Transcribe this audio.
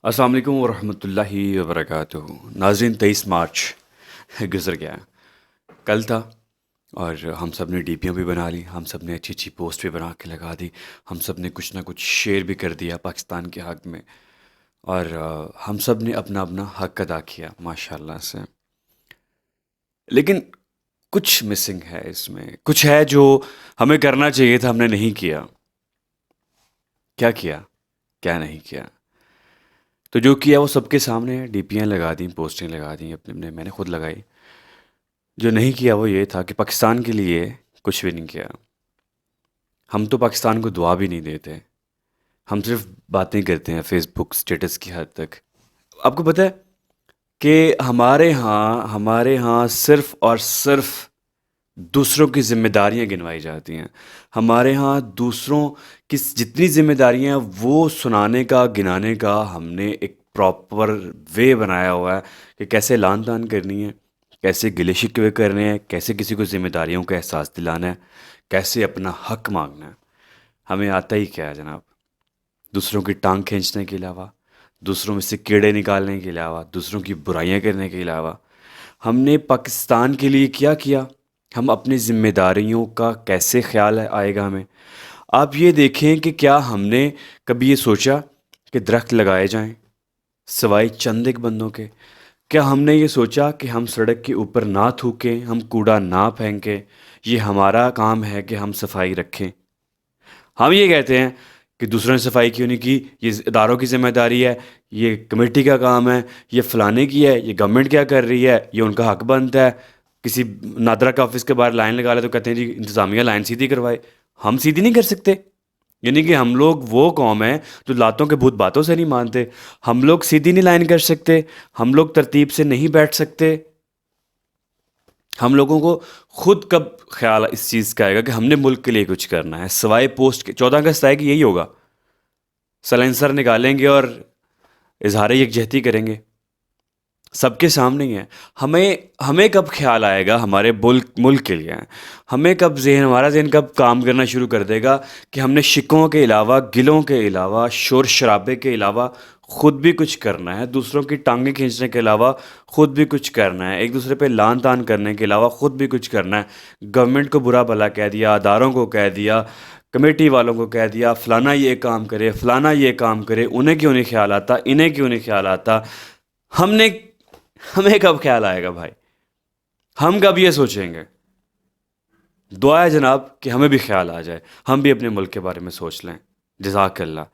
السلام علیکم ورحمۃ اللہ وبرکاتہ۔ ناظرین، 23 مارچ گزر گیا، کل تھا، اور ہم سب نے ڈی پیاں بھی بنا لی، ہم سب نے اچھی اچھی پوسٹ بھی بنا کے لگا دی، ہم سب نے کچھ نہ کچھ شیئر بھی کر دیا پاکستان کے حق میں، اور ہم سب نے اپنا اپنا حق ادا کیا ماشاء اللہ سے۔ لیکن کچھ مسنگ ہے اس میں، کچھ ہے جو ہمیں کرنا چاہیے تھا، ہم نے نہیں کیا۔ کیا کیا؟ کیا نہیں کیا؟ تو جو کیا وہ سب کے سامنے ہے، ڈی پیاں لگا دیں، پوسٹیں لگا دیں، اپنے میں نے خود لگائی۔ جو نہیں کیا وہ یہ تھا کہ پاکستان کے لیے کچھ بھی نہیں کیا۔ ہم تو پاکستان کو دعا بھی نہیں دیتے، ہم صرف باتیں کرتے ہیں فیس بک سٹیٹس کی حد تک۔ آپ کو پتہ ہے کہ ہمارے ہاں صرف اور صرف دوسروں کی ذمہ داریاں گنوائی جاتی ہیں۔ ہمارے ہاں دوسروں کی جتنی ذمہ داریاں ہیں وہ سنانے کا، گنانے کا ہم نے ایک پراپر وے بنایا ہوا ہے کہ کیسے لان تان کرنی ہے، کیسے گلے شکوے کرنے ہیں، کیسے کسی کو ذمہ داریوں کا احساس دلانا ہے، کیسے اپنا حق مانگنا ہے۔ ہمیں آتا ہی کیا ہے جناب؟ دوسروں کی ٹانگ کھینچنے کے علاوہ، دوسروں میں سے کیڑے نکالنے کے علاوہ، دوسروں کی برائیاں کرنے کے علاوہ ہم نے پاکستان کے لیے کیا کیا؟ ہم اپنی ذمہ داریوں کا کیسے خیال آئے گا ہمیں؟ آپ یہ دیکھیں کہ کیا ہم نے کبھی یہ سوچا کہ درخت لگائے جائیں سوائے چند ایک بندوں کے؟ کیا ہم نے یہ سوچا کہ ہم سڑک کے اوپر نہ تھوکیں، ہم کوڑا نہ پھینکیں؟ یہ ہمارا کام ہے کہ ہم صفائی رکھیں۔ ہم یہ کہتے ہیں کہ دوسروں نے صفائی کیوں نہیں کی، یہ اداروں کی ذمہ داری ہے، یہ کمیٹی کا کام ہے، یہ فلانے کی ہے، یہ گورنمنٹ کیا کر رہی ہے، یہ ان کا حق بنتا ہے۔ کسی نادرہ کا آفس کے باہر لائن لگا لے تو کہتے ہیں جی انتظامیہ لائن سیدھی کروائے۔ ہم سیدھی نہیں کر سکتے؟ یعنی کہ ہم لوگ وہ قوم ہیں جو لاتوں کے بھوت باتوں سے نہیں مانتے۔ ہم لوگ سیدھی نہیں لائن کر سکتے، ہم لوگ ترتیب سے نہیں بیٹھ سکتے۔ ہم لوگوں کو خود کب خیال اس چیز کا آئے گا کہ ہم نے ملک کے لیے کچھ کرنا ہے سوائے پوسٹ کے؟ 14 اگست آئے گی، یہی ہوگا، سلنسر نکالیں گے اور اظہار یکجہتی کریں گے، سب کے سامنے ہی ہے۔ ہمیں کب خیال آئے گا ہمارے ملک کے لیے؟ ہمارا ذہن کب کام کرنا شروع کر دے گا کہ ہم نے شکوں کے علاوہ، گلوں کے علاوہ، شور شرابے کے علاوہ خود بھی کچھ کرنا ہے، دوسروں کی ٹانگیں کھینچنے کے علاوہ خود بھی کچھ کرنا ہے، ایک دوسرے پہ لان تان کرنے کے علاوہ خود بھی کچھ کرنا ہے۔ گورنمنٹ کو برا بھلا کہہ دیا، اداروں کو کہہ دیا، کمیٹی والوں کو کہہ دیا فلانا یہ کام کرے، فلانا یہ کام کرے، انہیں کیوں نہیں خیال آتا، انہیں کیوں نہیں خیال آتا؟ ہمیں کب خیال آئے گا بھائی؟ ہم کب یہ سوچیں گے؟ دعا ہے جناب کہ ہمیں بھی خیال آ جائے، ہم بھی اپنے ملک کے بارے میں سوچ لیں۔ جزاک اللہ۔